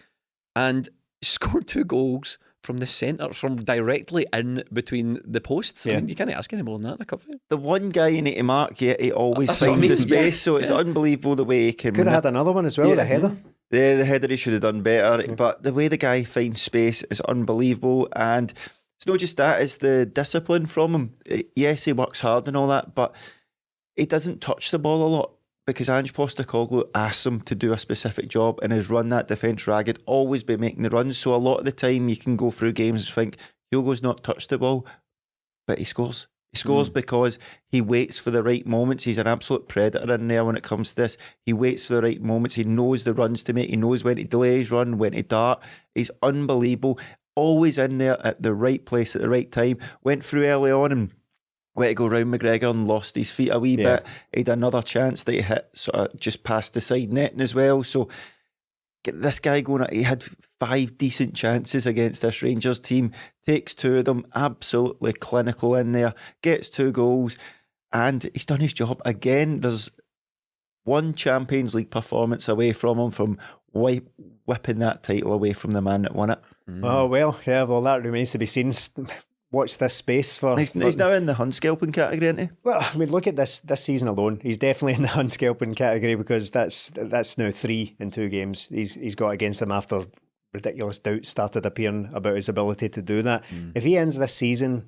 And scored 2 goals from the centre, from directly in between the posts. I mean, you can't ask any more than that in a cup final.
The one guy you need to mark, he always finds the space. So it's unbelievable the way he can.
Could have had another one as well, the header.
The header he should have done better, but the way the guy finds space is unbelievable. And it's not just that, it's the discipline from him. Yes, he works hard and all that, but he doesn't touch the ball a lot, because Ange Postecoglou asks him to do a specific job and has run that defence ragged, always be making the runs. So a lot of the time you can go through games and think, Kyogo's not touched the ball, but he scores. He scores because he waits for the right moments. He's an absolute predator in there when it comes to this. He waits for the right moments. He knows the runs to make. He knows when to delay his run, when to dart. He's unbelievable. Always in there at the right place at the right time. Went through early on and went to go round McGregor and lost his feet a wee bit. He had another chance that he hit sort of just past the side netting as well. So get this guy going. He had 5 decent chances against this Rangers team, takes 2 of them, absolutely clinical in there, gets 2 goals, and he's done his job. Again, there's one Champions League performance away from him from whipping that title away from the man that won it.
Oh, well, that remains to be seen. Watch this space for...
He's now in the Hunskelpin category, isn't he?
Well, I mean, look at this season alone. He's definitely in the Hunskelpin category, because that's now 3 in 2 games he's got against him after ridiculous doubts started appearing about his ability to do that. If he ends this season,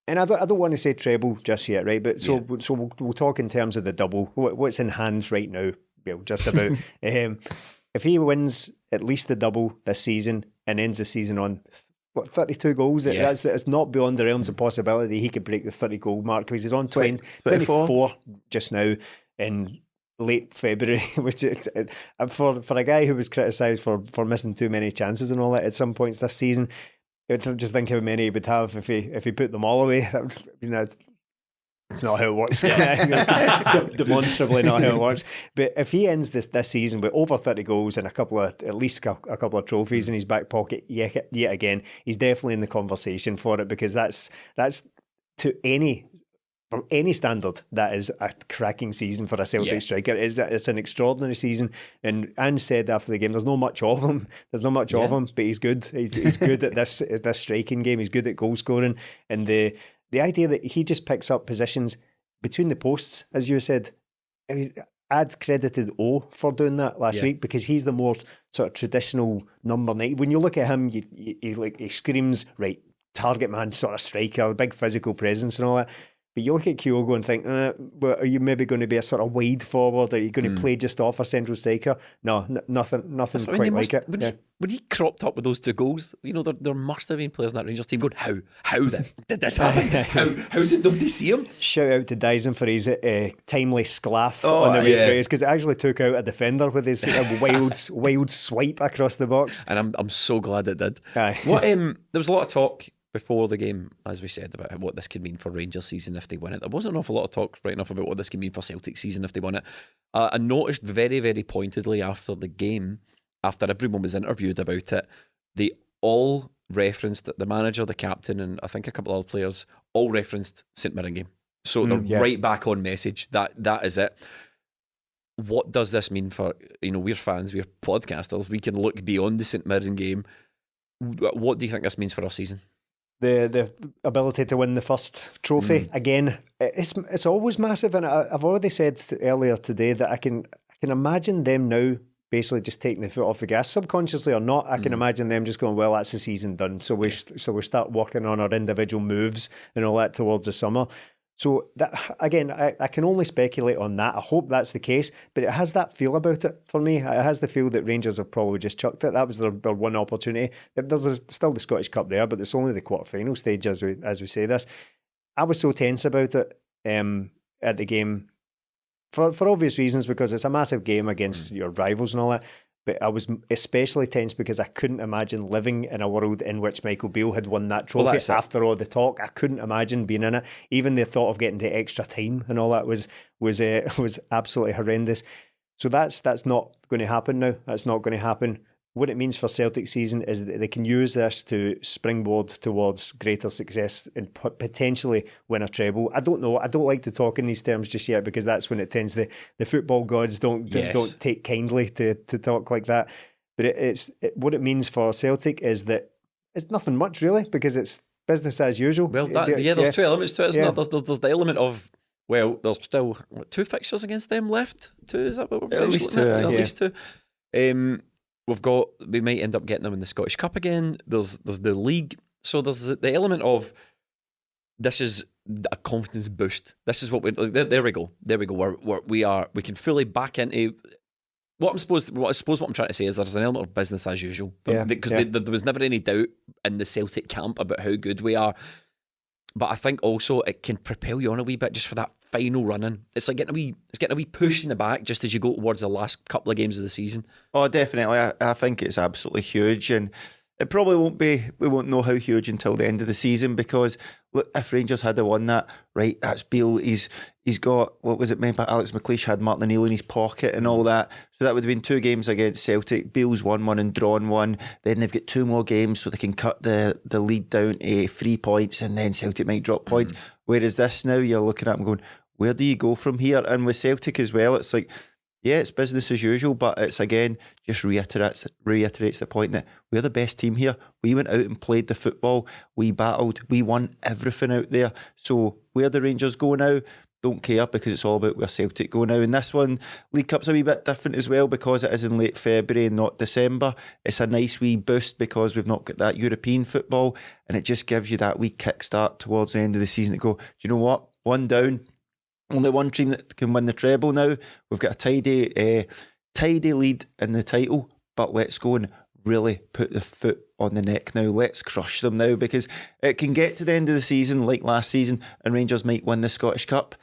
and I don't want to say treble just yet, right? But so we'll talk in terms of the double. What's in hands right now? Well, just about. If he wins at least the double this season and ends the season on 32 goals, it's not beyond the realms of possibility he could break the 30 goal mark, because he's on 24 just now in late February, which for a guy who was criticised for missing too many chances and all that at some points this season, I would just think how many he would have if he put them all away. That would, it's not how it works. Demonstrably not how it works. But if he ends this season with over 30 goals and at least a couple of trophies in his back pocket yet again, he's definitely in the conversation for it, because that's to from any standard, that is a cracking season for a Celtic striker. It's an extraordinary season. And Ange said after the game, there's not much of him. There's not much of him, but he's good. He's good at this striking game. He's good at goal scoring. And the idea that he just picks up positions between the posts, as you said, I mean, I'd credited O for doing that last week, because he's the more sort of traditional number 9. When you look at him, he screams, right, target man sort of striker, big physical presence and all that. But you look at Kyogo and think, well, are you maybe going to be a sort of wide forward? Are you going to play just off a central striker? No, nothing quite like it.
When he cropped up with those 2 goals, there must have been players in that Rangers team going, how did this happen? how did nobody see him?
Shout out to Dyson for his timely sclaff on the way through, because it actually took out a defender with his wild swipe across the box.
And I'm so glad it did.
Aye.
There was a lot of talk before the game, as we said, about what this could mean for Rangers season if they win it. There wasn't an awful lot of talk right enough about what this could mean for Celtic season if they won it. I noticed very, very pointedly after the game, after everyone was interviewed about it, they all referenced the manager, the captain, and I think a couple of other players all referenced St Mirren game. So they're right back on message. That is it. What does this mean for, we're fans, we're podcasters, we can look beyond the St Mirren game. What do you think this means for our season?
The ability to win the first trophy again, it's always massive, and I've already said earlier today that I can imagine them now basically just taking the foot off the gas, subconsciously or not. I can imagine them just going, well, that's the season done, so we start working on our individual moves and all that towards the summer. So that, again, I can only speculate on that. I hope that's the case, but it has that feel about it for me. It has the feel that Rangers have probably just chucked it. That was their one opportunity. There's still the Scottish Cup there, but it's only the quarter-final stage as we say this. I was so tense about it at the game for obvious reasons, because it's a massive game against your rivals and all that. But I was especially tense because I couldn't imagine living in a world in which Michael Beale had won that trophy after all the talk. I couldn't imagine being in it. Even the thought of getting to extra time and all that was absolutely horrendous. So that's not going to happen now. That's not going to happen. What it means for Celtic season is that they can use this to springboard towards greater success and potentially win a treble. I don't know. I don't like to talk in these terms just yet, because that's when it tends the football gods don't take kindly to talk like that. But what it means for Celtic is that it's nothing much really, because it's business as usual.
Well, there's 2 elements to it, isn't there? There's the element of, well, there's still 2 fixtures against them left. 2, is that what we're
at least 2?
At least 2. We might end up getting them in the Scottish Cup again. There's the league. So there's the element of, this is a confidence boost. This is what there we go. We can fully back into what I'm trying to say is there's an element of business as usual. Because there was never any doubt in the Celtic camp about how good we are. But I think also it can propel you on a wee bit just for that final run-in. It's like getting a wee push in the back just as you go towards the last couple of games of the season. Oh,
definitely. I think it's absolutely huge, and it probably won't be. We won't know how huge until the end of the season, because look, if Rangers had won that, right, that's Beale. He's got, what was it meant by Alex McLeish had Martin O'Neill in his pocket and all that. So that would have been 2 games against Celtic. Beale's won 1 and drawn 1. Then they've got 2 more games, so they can cut the lead down to 3 points, and then Celtic might drop points. Whereas this now, you're looking at them going, where do you go from here? And with Celtic as well, it's like, yeah, it's business as usual, but it's again just reiterates the point that we're the best team here. We went out and played the football. We battled. We won everything out there. So where the Rangers go now, don't care, because it's all about where Celtic go now. And this one, League Cup's a wee bit different as well, because it is in late February and not December. It's a nice wee boost because we've not got that European football, and it just gives you that wee kickstart towards the end of the season to go, do you know what? 1 down. Only 1 team that can win the treble now. We've got a tidy lead in the title, but let's go and really put the foot on the neck now. Let's crush them now, because it can get to the end of the season like last season and Rangers might win the Scottish Cup,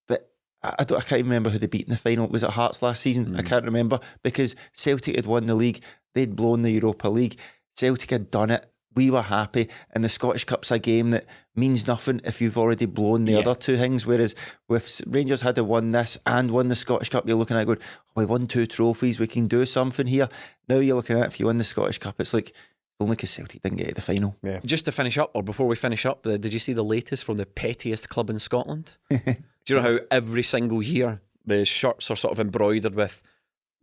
but I can't even remember who they beat in the final. Was it Hearts last season? I can't remember, because Celtic had won the league. They'd blown the Europa League. Celtic had done it. We were happy, and the Scottish Cup's a game that means nothing if you've already blown the other 2 things. Whereas with Rangers had to won this and won the Scottish Cup, you're looking at going, we won 2 trophies, we can do something here. Now you're looking at, if you win the Scottish Cup, it's like, only because Celtic didn't get to the final. Yeah. Just
to finish up, or before we finish up, did you see the latest from the pettiest club in Scotland? Do you know how every single year the shirts are sort of embroidered with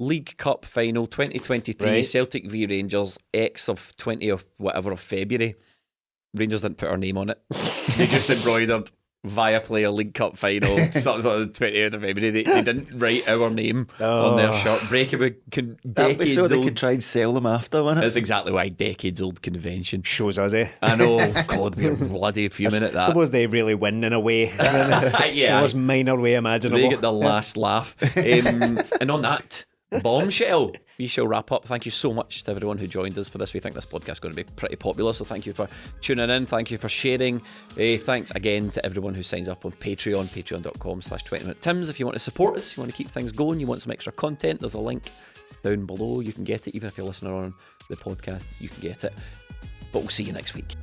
League Cup final 2023, right. Celtic v Rangers, X of 20 of whatever of February. Rangers didn't put our name on it. They just embroidered Viaplay League Cup final, something on the 20th of February. They didn't write our name on their shirt. Breakaway,
That'd be
decades
so they
old.
could try and sell them after, wouldn't it?
That's exactly why, decades old convention.
Shows us, eh?
I know, God, we're bloody fuming at that.
Suppose they really win in a way.
Yeah.
The most minor way imaginable.
They get the last laugh. And on that bombshell, we shall wrap up. Thank you so much to everyone who joined us for this. We think this podcast is going to be pretty popular, so thank you for tuning in. Thank you for sharing. Thanks again to everyone who signs up on Patreon, patreon.com/20minutetims. If you want to support us, you want to keep things going, you want some extra content, there's a link down below. You can get it. Even if you're listening on the podcast, you can get it. But we'll see you next week.